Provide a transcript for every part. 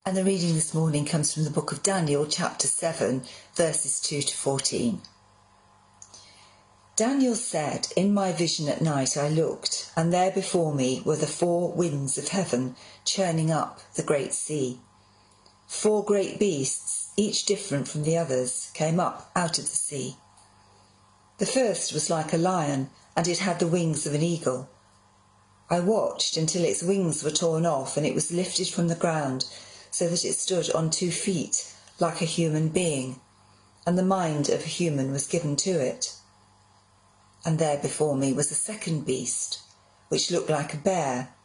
And the reading this morning comes from the book of Daniel, chapter 7, verses 2 to 14. Daniel said, "In my vision at night I looked, and there before me were the four winds of heaven churning up the great sea. 4 great beasts, each different from the others, came up out of the sea. The first was like a lion, and it had the wings of an eagle. I watched until its wings were torn off, and it was lifted from the ground, so that it stood on 2 feet, like a human being, and the mind of a human was given to it. And there before me was a second beast, which looked like a bear.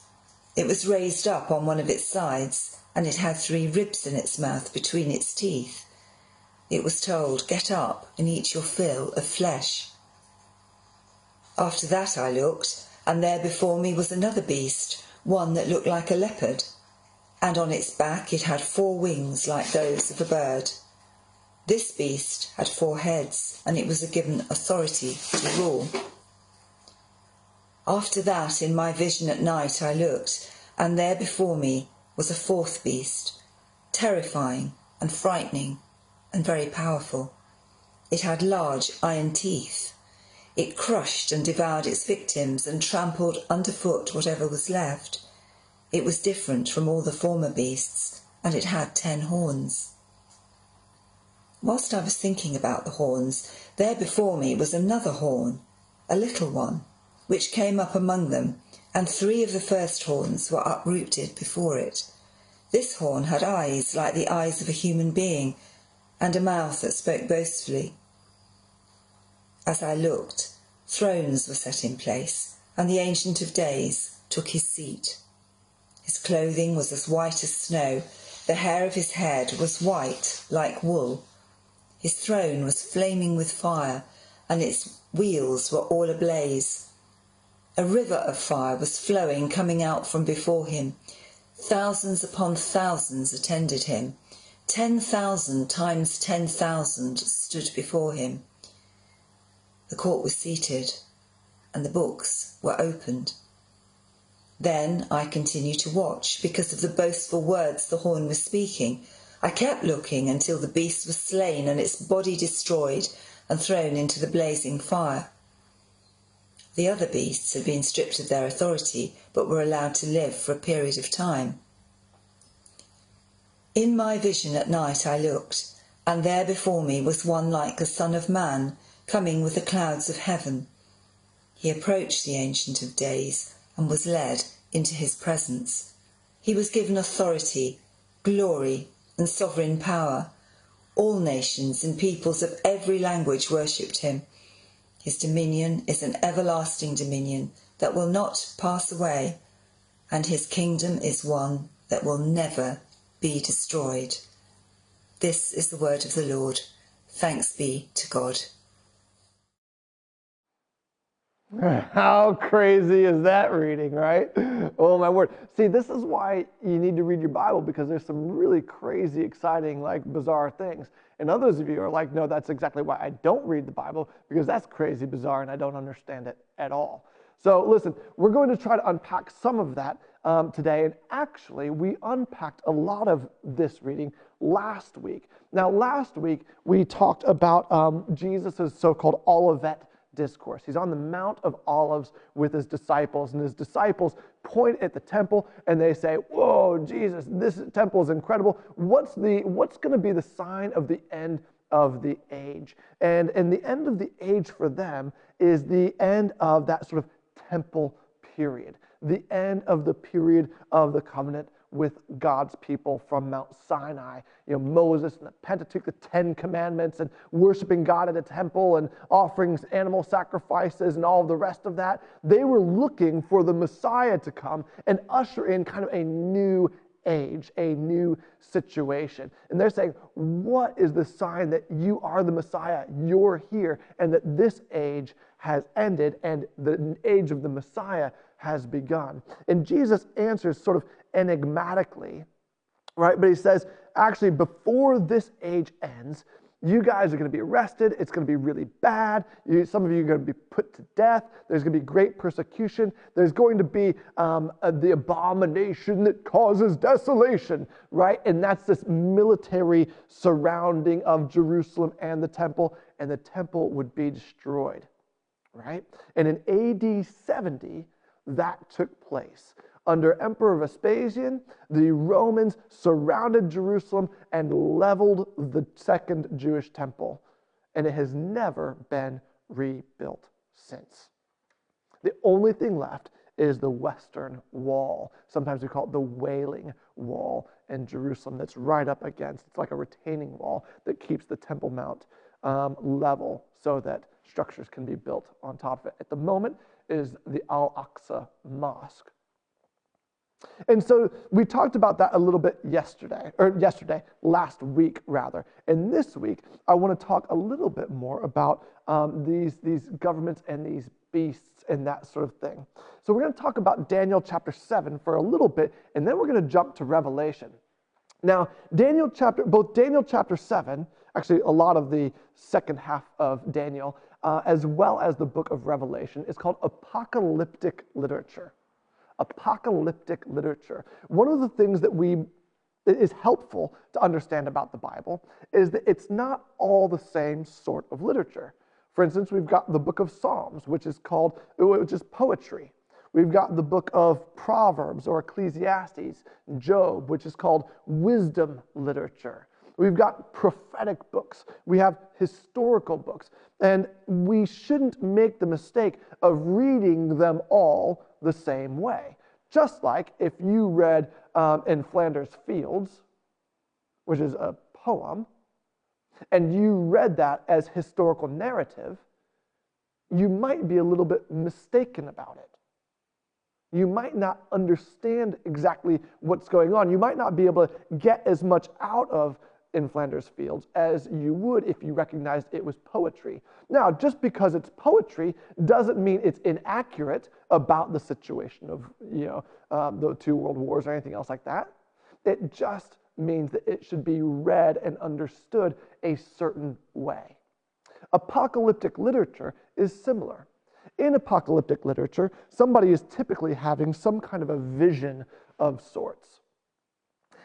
It was raised up on one of its sides, and it had 3 ribs in its mouth between its teeth. It was told, 'Get up and eat your fill of flesh.' After that I looked, and there before me was another beast, one that looked like a leopard, and on its back it had 4 wings like those of a bird. This beast had 4 heads, and it was given authority to rule. After that, in my vision at night I looked, and there before me was a 4th beast, terrifying and frightening and very powerful. It had large iron teeth. It crushed and devoured its victims and trampled underfoot whatever was left. It was different from all the former beasts, and it had 10 horns. Whilst I was thinking about the horns, there before me was another horn, a little one, which came up among them, and 3 of the first horns were uprooted before it. This horn had eyes like the eyes of a human being, and a mouth that spoke boastfully. As I looked, thrones were set in place, and the Ancient of Days took his seat. His clothing was as white as snow, the hair of his head was white like wool. His throne was flaming with fire, and its wheels were all ablaze. A river of fire was flowing, coming out from before him. Thousands upon thousands attended him. 10,000 times 10,000 stood before him. The court was seated, and the books were opened. Then I continued to watch, because of the boastful words the horn was speaking. I kept looking until the beast was slain and its body destroyed and thrown into the blazing fire. The other beasts had been stripped of their authority, but were allowed to live for a period of time. In my vision at night I looked, and there before me was one like the Son of Man, coming with the clouds of heaven. He approached the Ancient of Days and was led into his presence. He was given authority, glory, and sovereign power. All nations and peoples of every language worshipped him. His dominion is an everlasting dominion that will not pass away, and his kingdom is one that will never be destroyed. This is the word of the Lord. Thanks be to God. How crazy is that reading, right? Oh my word. See, this is why you need to read your Bible, because there's some really crazy, exciting, bizarre things. And others of you are like, no, that's exactly why I don't read the Bible, because that's crazy, bizarre, and I don't understand it at all. So listen, we're going to try to unpack some of that today. And actually, we unpacked a lot of this reading last week. Now, last week, we talked about Jesus' so-called Olivet discourse. He's on the Mount of Olives with his disciples, and his disciples point at the temple and they say, "Whoa, Jesus, this temple is incredible. What's going to be the sign of the end of the age?" And the end of the age for them is the end of that sort of temple period, the end of the period of the covenant with God's people from Mount Sinai. Moses and the Pentateuch, the 10 Commandments, and worshiping God at a temple and offering animal sacrifices and all of the rest of that. They were looking for the Messiah to come and usher in kind of a new age, a new situation. And they're saying, what is the sign that you are the Messiah? You're here, and that this age has ended and the age of the Messiah has begun. And Jesus answers sort of enigmatically, right? But he says, actually, before this age ends, You guys are going to be arrested. It's going to be really bad. Some of you are going to be put to death. There's going to be great persecution. There's going to be the abomination that causes desolation, right? And that's this military surrounding of Jerusalem and the temple would be destroyed, right? And in AD 70, that took place. Under Emperor Vespasian, the Romans surrounded Jerusalem and leveled the second Jewish temple, and it has never been rebuilt since. The only thing left is the Western Wall. Sometimes we call it the Wailing Wall in Jerusalem that's right up against. It's like a retaining wall that keeps the Temple Mount level so that structures can be built on top of it. At the moment is the Al-Aqsa Mosque. And so we talked about that a little bit last week rather. And this week, I want to talk a little bit more about these governments and these beasts and that sort of thing. So we're going to talk about Daniel chapter 7 for a little bit, and then we're going to jump to Revelation. Now, both Daniel chapter 7, actually a lot of the second half of Daniel, as well as the book of Revelation, is called apocalyptic literature. Apocalyptic literature. One of the things that is helpful to understand about the Bible is that it's not all the same sort of literature. For instance, we've got the book of Psalms, which is poetry. We've got the book of Proverbs or Ecclesiastes, Job, which is called wisdom literature. We've got prophetic books. We have historical books. And we shouldn't make the mistake of reading them all the same way. Just like if you read In Flanders Fields, which is a poem, and you read that as historical narrative, you might be a little bit mistaken about it. You might not understand exactly what's going on. You might not be able to get as much out of In Flanders Fields as you would if you recognized it was poetry. Now, just because it's poetry doesn't mean it's inaccurate about the situation of the two world wars or anything else like that. It just means that it should be read and understood a certain way. Apocalyptic literature is similar. In apocalyptic literature, somebody is typically having some kind of a vision of sorts.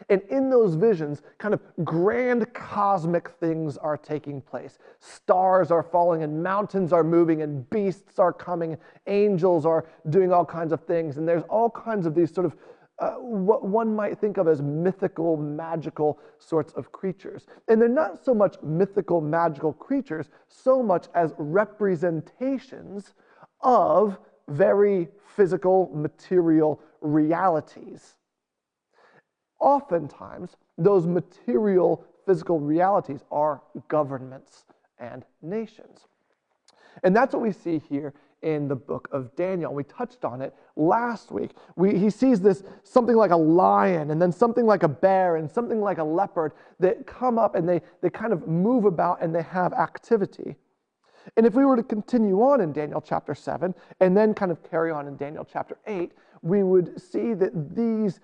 And in those visions, kind of grand cosmic things are taking place. Stars are falling and mountains are moving and beasts are coming. Angels are doing all kinds of things. And there's all kinds of these sort of what one might think of as mythical, magical sorts of creatures. And they're not so much mythical, magical creatures, so much as representations of very physical, material realities. Oftentimes, those material, physical realities are governments and nations. And that's what we see here in the book of Daniel. We touched on it last week. He sees this something like a lion and then something like a bear and something like a leopard that come up and they kind of move about and they have activity. And if we were to continue on in Daniel chapter 7 and then kind of carry on in Daniel chapter 8, we would see that these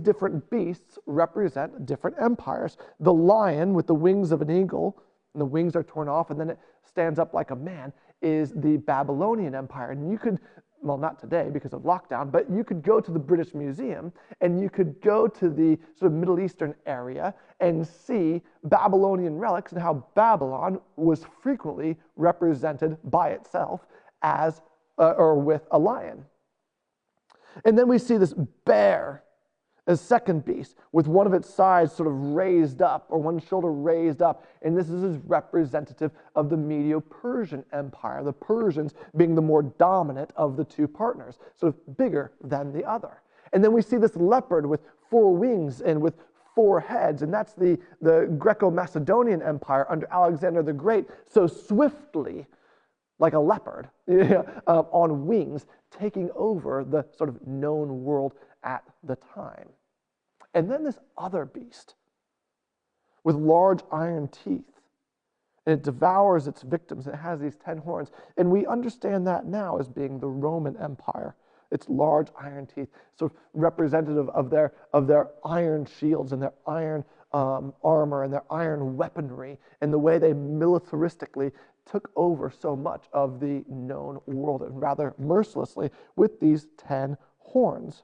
different beasts represent different empires. The lion with the wings of an eagle, and the wings are torn off, and then it stands up like a man, is the Babylonian Empire. And you could, well, not today because of lockdown, but you could go to the British Museum and you could go to the sort of Middle Eastern area and see Babylonian relics and how Babylon was frequently represented by itself as or with a lion. And then we see this bear, a second beast, with one of its sides sort of raised up, or one shoulder raised up. And this is representative of the Medo-Persian Empire, the Persians being the more dominant of the two partners, sort of bigger than the other. And then we see this leopard with 4 wings and with 4 heads, and that's the Greco-Macedonian Empire under Alexander the Great, so swiftly, like a leopard, on wings, taking over the sort of known world at the time. And then this other beast with large iron teeth, and it devours its victims. It has these 10 horns, and we understand that now as being the Roman Empire. Its large iron teeth, sort of representative of their iron shields and their iron armor and their iron weaponry and the way they militaristically took over so much of the known world, and rather mercilessly with these 10 horns.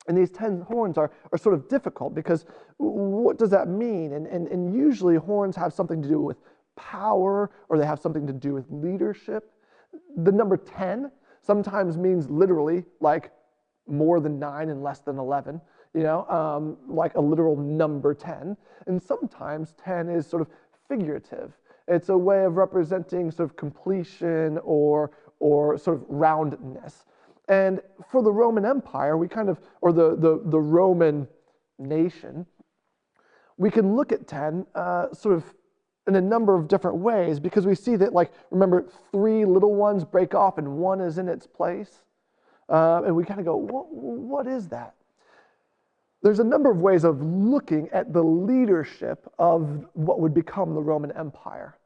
And these 10 horns are sort of difficult because what does that mean? And usually horns have something to do with power, or they have something to do with leadership. The number 10 sometimes means literally like more than 9 and less than 11, like a literal number 10. And sometimes 10 is sort of figurative. It's a way of representing sort of completion or sort of roundness. And for the Roman Empire, or the Roman nation, we can look at 10 sort of in a number of different ways, because we see that, like, remember, 3 little ones break off and 1 is in its place. And we kind of go, what is that? There's a number of ways of looking at the leadership of what would become the Roman Empire.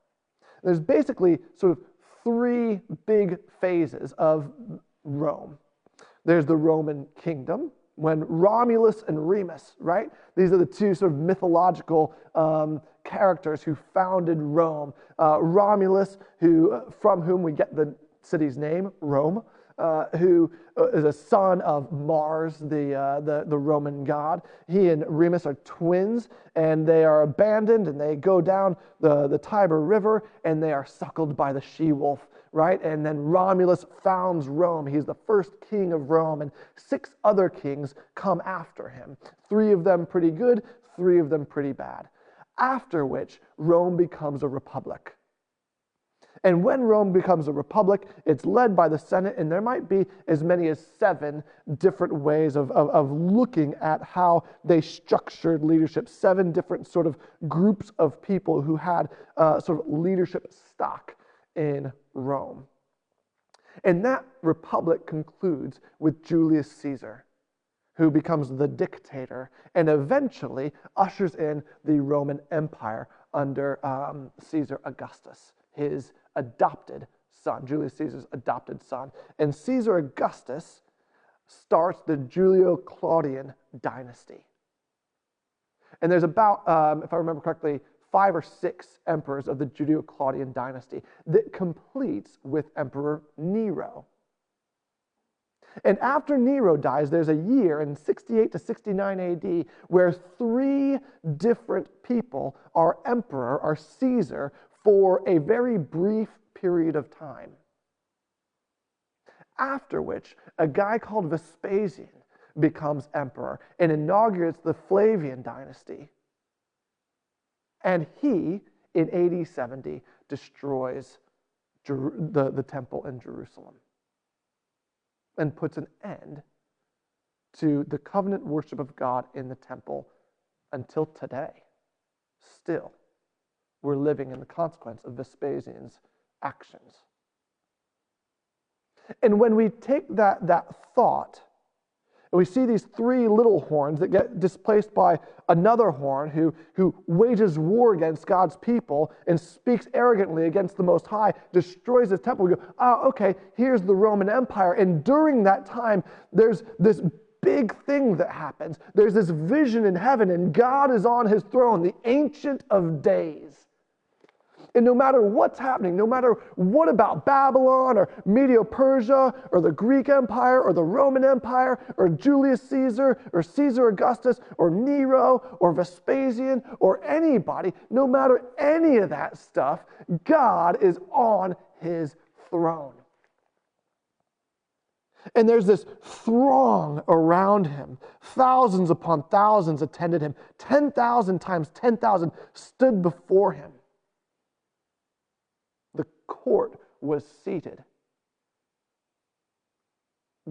There's basically sort of 3 big phases of Rome. There's the Roman kingdom, when Romulus and Remus, right? These are the 2 sort of mythological characters who founded Rome. Romulus, from whom we get the city's name, Rome, who is a son of Mars, the Roman god. He and Remus are twins, and they are abandoned, and they go down the Tiber River, and they are suckled by the she-wolf, right? And then Romulus founds Rome. He's the first king of Rome, and 6 other kings come after him. 3 of them pretty good, 3 of them pretty bad. After which, Rome becomes a republic. And when Rome becomes a republic, it's led by the Senate, and there might be as many as 7 different ways of looking at how they structured leadership, 7 different sort of groups of people who had sort of leadership stock in Rome. And that republic concludes with Julius Caesar, who becomes the dictator and eventually ushers in the Roman Empire under Caesar Augustus, his adopted son, Julius Caesar's adopted son. And Caesar Augustus starts the Julio-Claudian dynasty. And there's about, if I remember correctly, 5 or 6 emperors of the Julio-Claudian dynasty that completes with Emperor Nero. And after Nero dies, there's a year in 68 to 69 AD where 3 different people are emperor, are Caesar, for a very brief period of time. After which, a guy called Vespasian becomes emperor and inaugurates the Flavian dynasty. And he, in AD 70, destroys the temple in Jerusalem and puts an end to the covenant worship of God in the temple until today. Still, we're living in the consequence of Vespasian's actions. And when we take that thought, and we see these 3 little horns that get displaced by another horn who wages war against God's people and speaks arrogantly against the Most High, destroys his temple, we go, oh, okay, here's the Roman Empire. And during that time, there's this big thing that happens. There's this vision in heaven, and God is on his throne, the Ancient of Days. And no matter what's happening, no matter what about Babylon or Medo-Persia or the Greek Empire or the Roman Empire or Julius Caesar or Caesar Augustus or Nero or Vespasian or anybody, no matter any of that stuff, God is on his throne. And there's this throng around him. Thousands upon thousands attended him. 10,000 times 10,000 stood before him. The court was seated.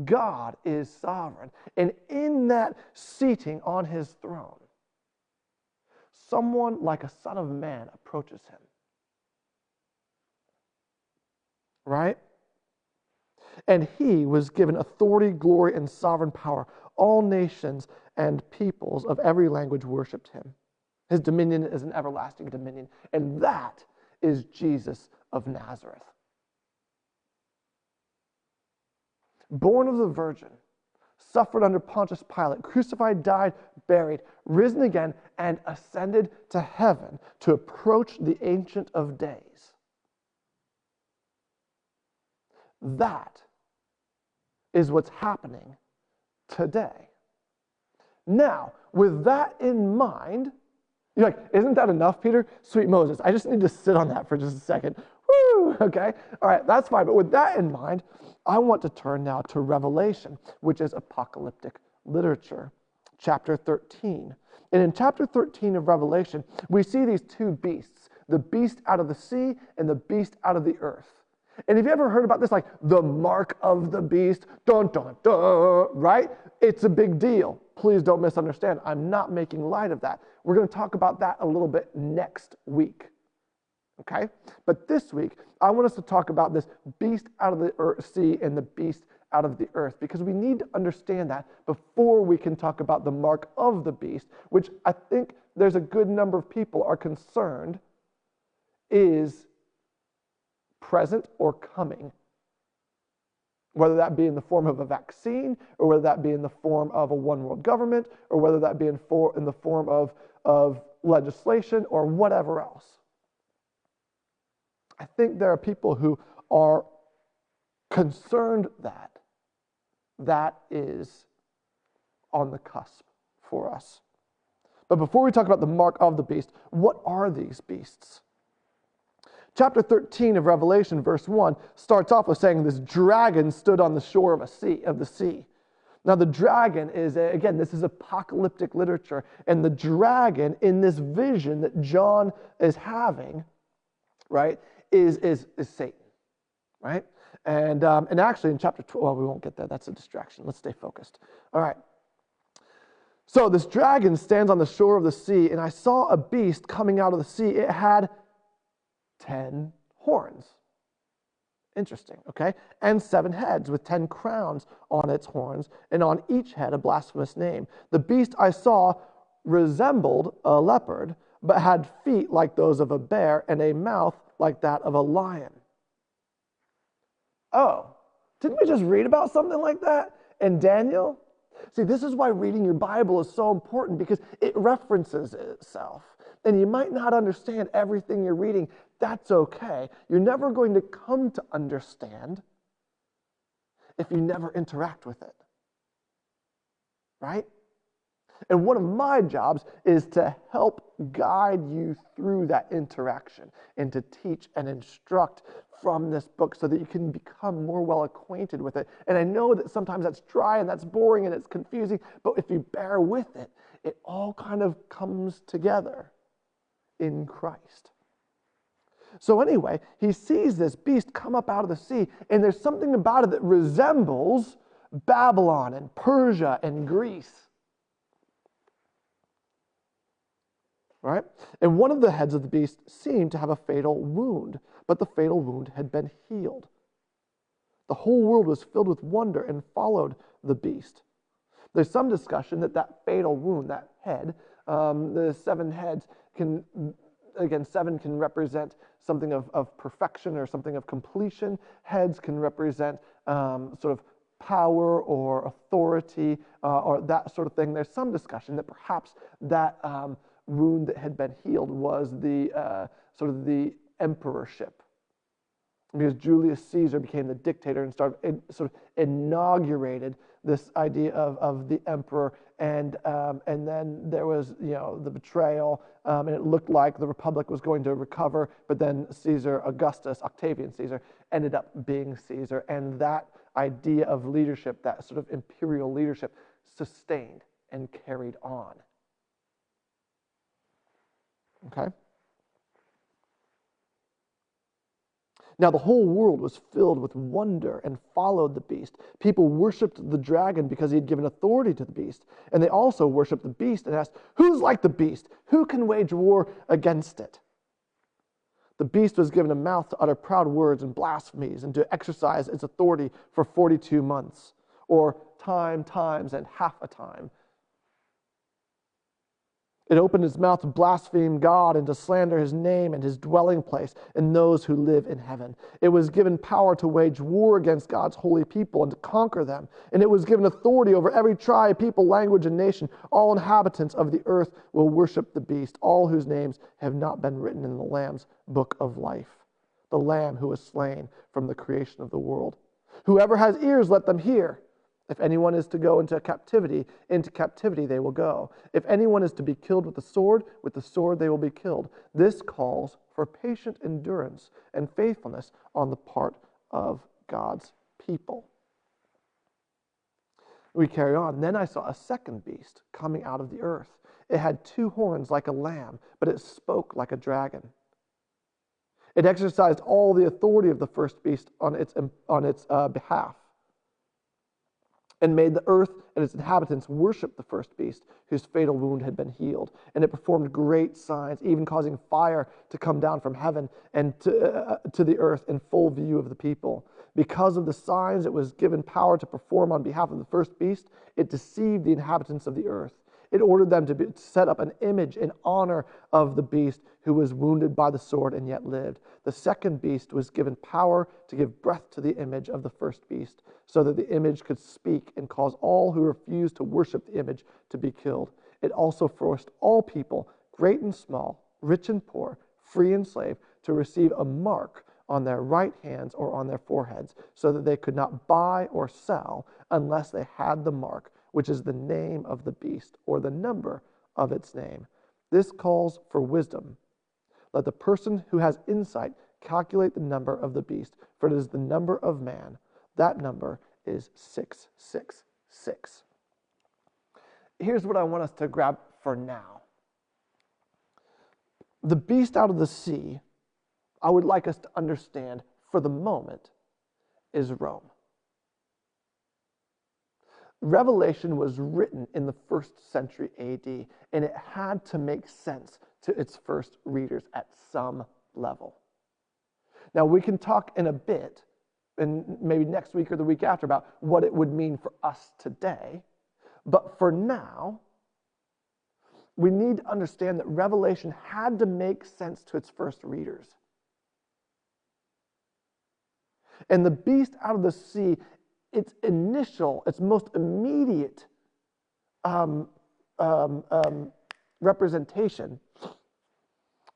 God is sovereign. And in that seating on his throne, someone like a son of man approaches him. Right? And he was given authority, glory, and sovereign power. All nations and peoples of every language worshipped him. His dominion is an everlasting dominion. And that is Jesus of Nazareth. Born of the Virgin, suffered under Pontius Pilate, crucified, died, buried, risen again, and ascended to heaven to approach the Ancient of Days. That is what's happening today. Now, with that in mind, you're like, isn't that enough, Peter? Sweet Moses. I just need to sit on that for just a second. Woo! Okay. All right, that's fine. But with that in mind, I want to turn now to Revelation, which is apocalyptic literature, chapter 13. And in chapter 13 of Revelation, we see these two beasts, the beast out of the sea and the beast out of the earth. And have you ever heard about this, like the mark of the beast? Dun, dun, dun, right? It's a big deal. Please don't misunderstand. I'm not making light of that. We're going to talk about that a little bit next week. Okay? But this week, I want us to talk about this beast out of the sea and the beast out of the earth, because we need to understand that before we can talk about the mark of the beast, which I think there's a good number of people are concerned is present or coming, whether that be in the form of a vaccine, or whether that be in the form of a one world government, or whether that be in the form of legislation or whatever else. I think there are people who are concerned that that is on the cusp for us. But before we talk about the mark of the beast, what are these beasts? Chapter 13 of Revelation, verse 1, starts off with saying this dragon stood on the shore of the sea. Now the dragon is, again, this is apocalyptic literature, and the dragon in this vision that John is having, right, is Satan, right? And actually in chapter 12, well, we won't get there. That's a distraction. Let's stay focused. All right. So this dragon stands on the shore of the sea, and I saw a beast coming out of the sea. It had 10 horns. Interesting, okay? And 7 heads with 10 crowns on its horns, and on each head a blasphemous name. The beast I saw resembled a leopard, but had feet like those of a bear and a mouth like that of a lion. Oh, didn't we just read about something like that in Daniel? See, this is why reading your Bible is so important, because it references itself. And you might not understand everything you're reading. That's okay. You're never going to come to understand if you never interact with it. Right? And one of my jobs is to help guide you through that interaction and to teach and instruct from this book so that you can become more well acquainted with it. And I know that sometimes that's dry and that's boring and it's confusing, but if you bear with it, it all kind of comes together in Christ. So anyway, he sees this beast come up out of the sea, and there's something about it that resembles Babylon and Persia and Greece. Right? And one of the heads of the beast seemed to have a fatal wound, but the fatal wound had been healed. The whole world was filled with wonder and followed the beast. There's some discussion that fatal wound, that head, the 7 heads can, again, 7 can represent something of perfection or something of completion. Heads can represent sort of power or authority or that sort of thing. There's some discussion that perhaps that wound that had been healed was the sort of the emperorship, because Julius Caesar became the dictator and sort of inaugurated this idea of the emperor, and then there was the betrayal, and it looked like the republic was going to recover, but then Octavian Caesar, ended up being Caesar, and that idea of leadership, that sort of imperial leadership, sustained and carried on. Okay? Now the whole world was filled with wonder and followed the beast. People worshipped the dragon because he had given authority to the beast. And they also worshipped the beast and asked, "Who's like the beast? Who can wage war against it?" The beast was given a mouth to utter proud words and blasphemies and to exercise its authority for 42 months, or times, and half a time. It opened its mouth to blaspheme God and to slander his name and his dwelling place and those who live in heaven. It was given power to wage war against God's holy people and to conquer them. And it was given authority over every tribe, people, language, and nation. All inhabitants of the earth will worship the beast, all whose names have not been written in the Lamb's book of life. The Lamb who was slain from the creation of the world. Whoever has ears, let them hear. If anyone is to go into captivity they will go. If anyone is to be killed with the sword they will be killed. This calls for patient endurance and faithfulness on the part of God's people. We carry on. Then I saw a second beast coming out of the earth. It had 2 horns like a lamb, but it spoke like a dragon. It exercised all the authority of the first beast on its behalf, and made the earth and its inhabitants worship the first beast, whose fatal wound had been healed. And it performed great signs, even causing fire to come down from heaven and to the earth in full view of the people. Because of the signs it was given power to perform on behalf of the first beast, it deceived the inhabitants of the earth. It ordered them to set up an image in honor of the beast who was wounded by the sword and yet lived. The second beast was given power to give breath to the image of the first beast, so that the image could speak and cause all who refused to worship the image to be killed. It also forced all people, great and small, rich and poor, free and slave, to receive a mark on their right hands or on their foreheads, so that they could not buy or sell unless they had the mark, which is the name of the beast or the number of its name. This calls for wisdom. Let the person who has insight calculate the number of the beast, for it is the number of man. That number is 666. Here's what I want us to grab for now. The beast out of the sea, I would like us to understand for the moment, is Rome. Revelation was written in the 1st century AD, and it had to make sense to its first readers at some level. Now, we can talk in a bit, and maybe next week or the week after, about what it would mean for us today. But for now, we need to understand that Revelation had to make sense to its first readers. And the beast out of the sea, its most immediate representation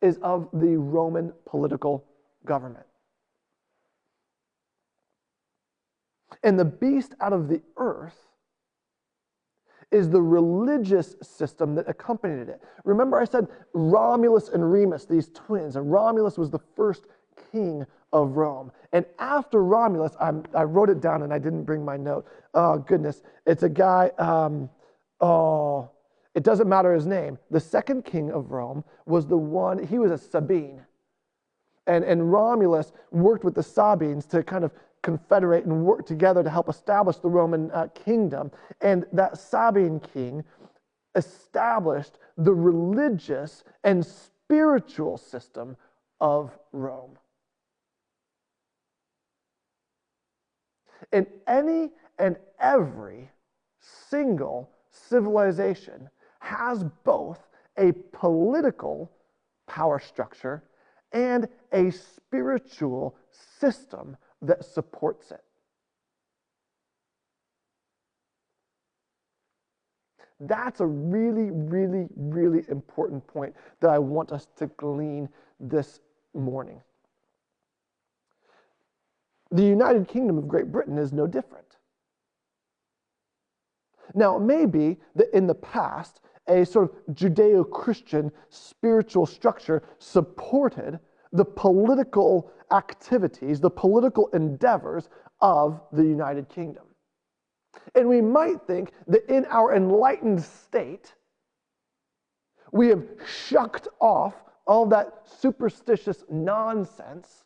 is of the Roman political government. And the beast out of the earth is the religious system that accompanied it. Remember I said Romulus and Remus, these twins, and Romulus was the first king of Rome. And after Romulus, I wrote it down and I didn't bring my note. Oh, goodness. It's a guy, it doesn't matter his name. The second king of Rome was he was a Sabine. And Romulus worked with the Sabines to kind of confederate and work together to help establish the Roman kingdom. And that Sabine king established the religious and spiritual system of Rome. And any and every single civilization has both a political power structure and a spiritual system that supports it. That's a really, really, really important point that I want us to glean this morning. The United Kingdom of Great Britain is no different. Now, it may be that in the past, a sort of Judeo-Christian spiritual structure supported the political activities, the political endeavors of the United Kingdom. And we might think that in our enlightened state, we have shucked off all that superstitious nonsense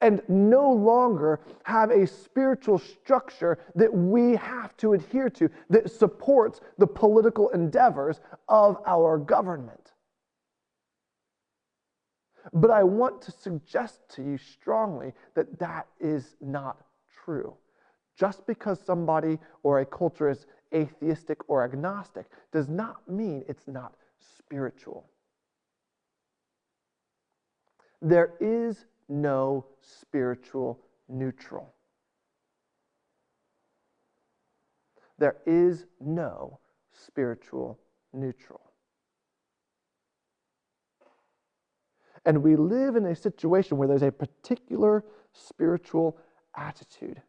and no longer have a spiritual structure that we have to adhere to that supports the political endeavors of our government. But I want to suggest to you strongly that that is not true. Just because somebody or a culture is atheistic or agnostic does not mean it's not spiritual. There is no spiritual neutral. There is no spiritual neutral. And we live in a situation where there's a particular spiritual attitude.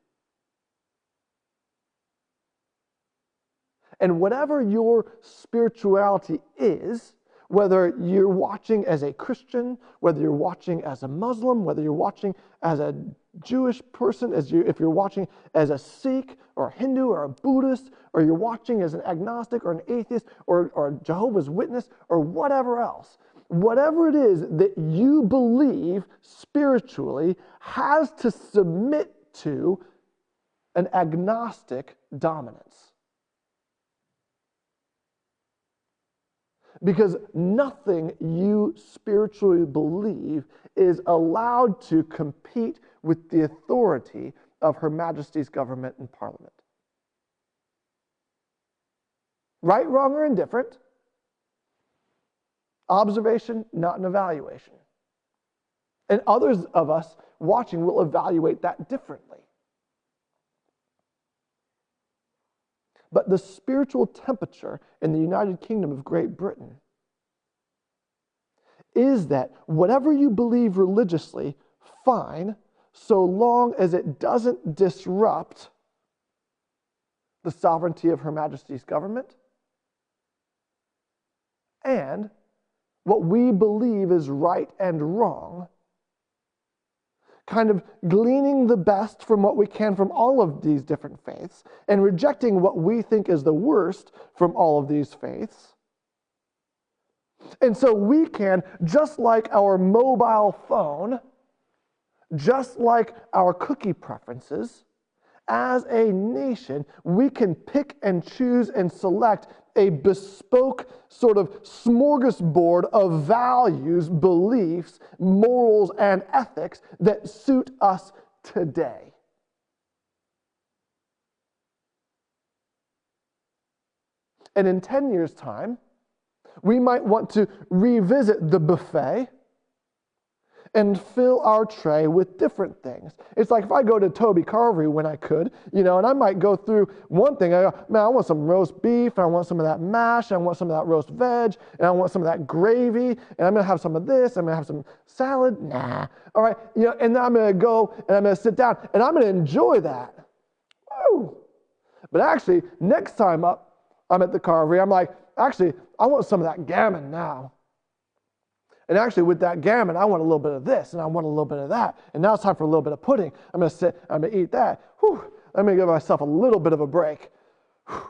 And whatever your spirituality is, whether you're watching as a Christian, whether you're watching as a Muslim, whether you're watching as a Jewish person, if you're watching as a Sikh or a Hindu or a Buddhist, or you're watching as an agnostic or an atheist or a Jehovah's Witness or whatever else, whatever it is that you believe spiritually has to submit to an agnostic dominance. Because nothing you spiritually believe is allowed to compete with the authority of Her Majesty's government and parliament. Right, wrong, or indifferent. Observation, not an evaluation. And others of us watching will evaluate that differently. But the spiritual temperature in the United Kingdom of Great Britain is that whatever you believe religiously, fine, so long as it doesn't disrupt the sovereignty of Her Majesty's government and what we believe is right and wrong, kind of gleaning the best from what we can from all of these different faiths and rejecting what we think is the worst from all of these faiths. And so we can, just like our mobile phone, just like our cookie preferences, as a nation, we can pick and choose and select a bespoke sort of smorgasbord of values, beliefs, morals, and ethics that suit us today. And in 10 years' time, we might want to revisit the buffet and fill our tray with different things. It's like if I go to Toby Carvery when I could, and I might go through one thing. I go, man, I want some roast beef, and I want some of that mash, and I want some of that roast veg, and I want some of that gravy, and I'm going to have some of this, I'm going to have some salad. Nah. All right, and then I'm going to go, and I'm going to sit down, and I'm going to enjoy that. Woo! But actually, next time up, I'm at the Carvery, I'm like, actually, I want some of that gammon now. And actually, with that gammon, I want a little bit of this, and I want a little bit of that. And now it's time for a little bit of pudding. I'm going to sit, I'm going to eat that. Whew, I'm going to give myself a little bit of a break. Whew.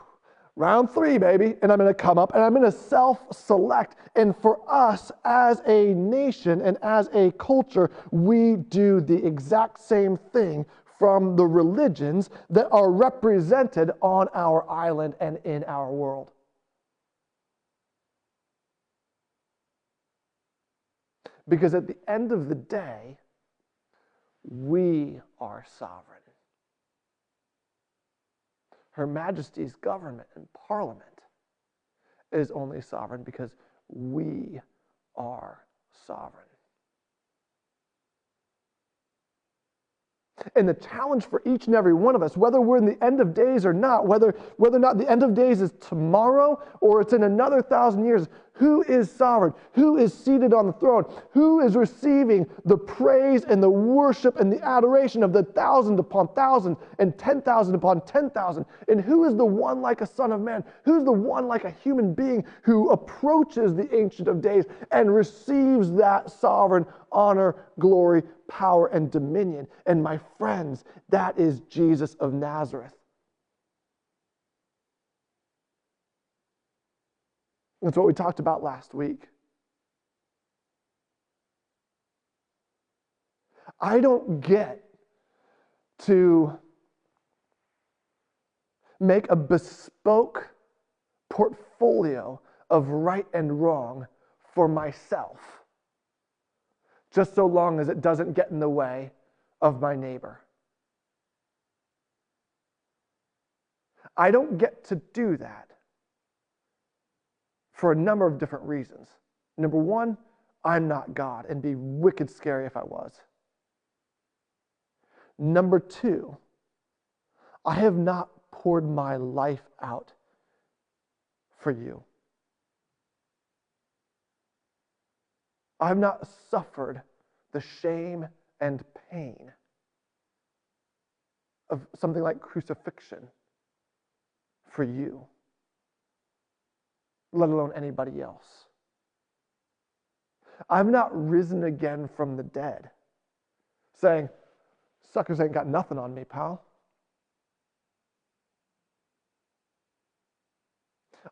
Round 3, baby. And I'm going to come up, and I'm going to self-select. And for us, as a nation and as a culture, we do the exact same thing from the religions that are represented on our island and in our world. Because at the end of the day, we are sovereign. Her Majesty's government and parliament is only sovereign because we are sovereign. And the challenge for each and every one of us, whether we're in the end of days or not, whether or not the end of days is tomorrow or it's in another 1,000 years, who is sovereign? Who is seated on the throne? Who is receiving the praise and the worship and the adoration of the 1,000 upon 1,000 and 10,000 upon 10,000? And who is the one like a son of man? Who's the one like a human being who approaches the Ancient of Days and receives that sovereign honor, glory, power, and dominion? And my friends, that is Jesus of Nazareth. That's what we talked about last week. I don't get to make a bespoke portfolio of right and wrong for myself, just so long as it doesn't get in the way of my neighbor. I don't get to do that for a number of different reasons. Number one, I'm not God, and it'd be wicked scary if I was. Number two, I have not poured my life out for you. I have not suffered the shame and pain of something like crucifixion for you, let alone anybody else. I've not risen again from the dead, saying, suckers ain't got nothing on me, pal.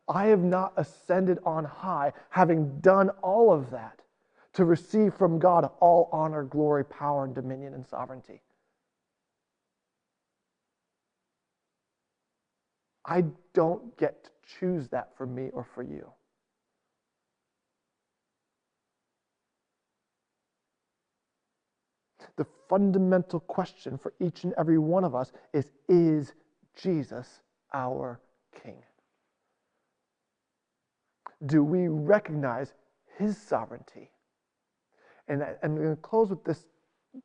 I have not ascended on high, having done all of that, to receive from God all honor, glory, power, and dominion and sovereignty. I don't get to choose that for me or for you. The fundamental question for each and every one of us is Jesus our King? Do we recognize his sovereignty? And I'm going to close with this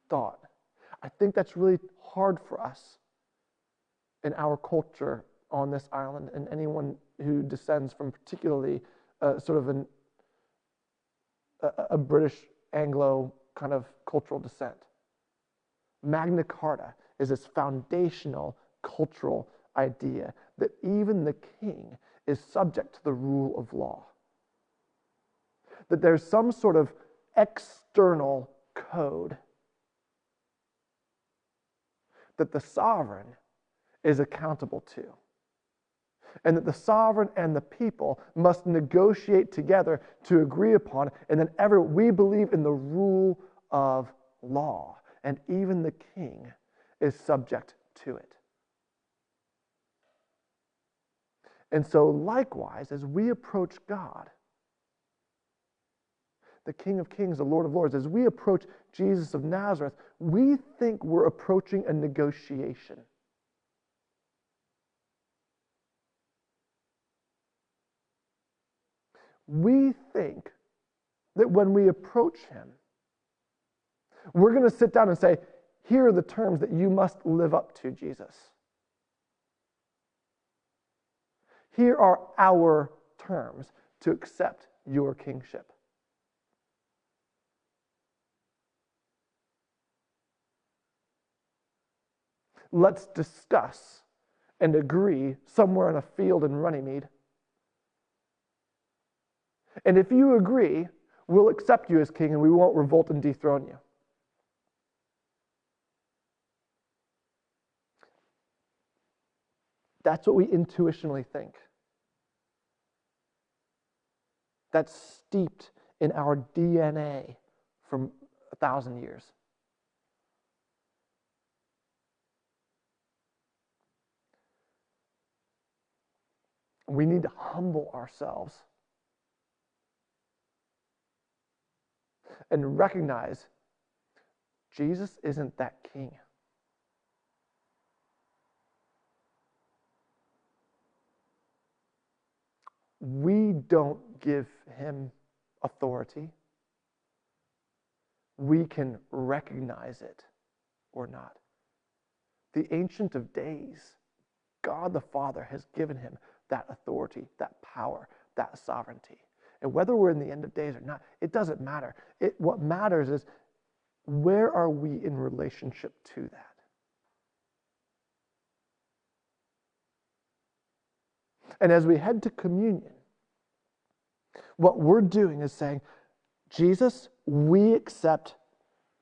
thought. I think that's really hard for us in our culture on this island, and anyone who descends from particularly sort of a British Anglo kind of cultural descent. Magna Carta is this foundational cultural idea that even the king is subject to the rule of law. That there's some sort of external code that the sovereign is accountable to. And that the sovereign and the people must negotiate together to agree upon, and then we believe in the rule of law, and even the king is subject to it. And so likewise, as we approach God, the King of Kings, the Lord of Lords, as we approach Jesus of Nazareth, we think we're approaching a negotiation. We think that when we approach him, we're going to sit down and say, here are the terms that you must live up to, Jesus. Here are our terms to accept your kingship. Let's discuss and agree somewhere in a field in Runnymede. And if you agree, we'll accept you as king and we won't revolt and dethrone you. That's what we intuitionally think. That's steeped in our DNA from 1,000 years. We need to humble ourselves and recognize Jesus isn't that king. We don't give him authority. We can recognize it or not. The Ancient of Days, God the Father, has given him that authority, that power, that sovereignty. And whether we're in the end of days or not, it doesn't matter. What matters is, where are we in relationship to that? And as we head to communion, what we're doing is saying, Jesus, we accept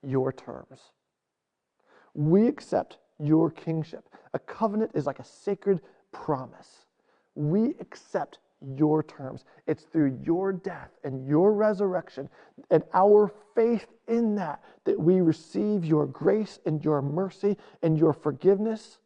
your terms. We accept your kingship. A covenant is like a sacred promise. We accept your terms. It's through your death and your resurrection and our faith in that we receive your grace and your mercy and your forgiveness.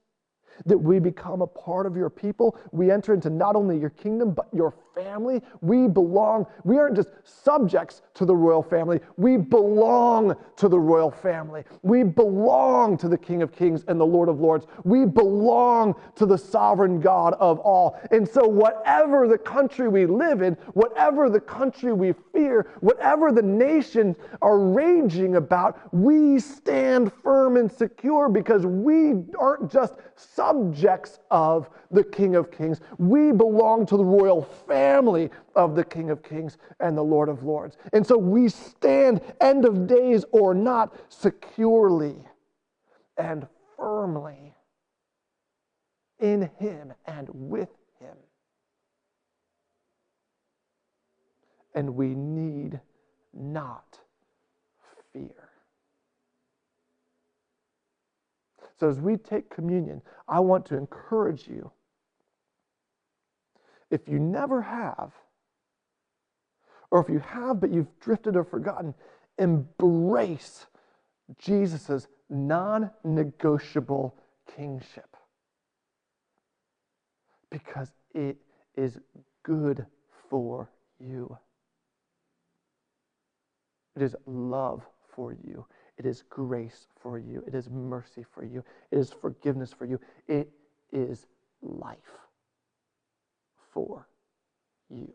that we become a part of your people. We enter into not only your kingdom, but your family. We aren't just subjects to the royal family. We belong to the royal family. We belong to the King of Kings and the Lord of Lords. We belong to the sovereign God of all. And so whatever the country we live in, whatever the country we fear, whatever the nations are raging about, we stand firm and secure because we aren't just subjects of the King of Kings. We belong to the royal family of the King of Kings and the Lord of Lords. And so we stand, end of days or not, securely and firmly in him and with him. And we need not fear. So as we take communion, I want to encourage you, if you never have, or if you have but you've drifted or forgotten, embrace Jesus' non-negotiable kingship. Because it is good for you. It is love for you. It is grace for you. It is mercy for you. It is forgiveness for you. It is life for you.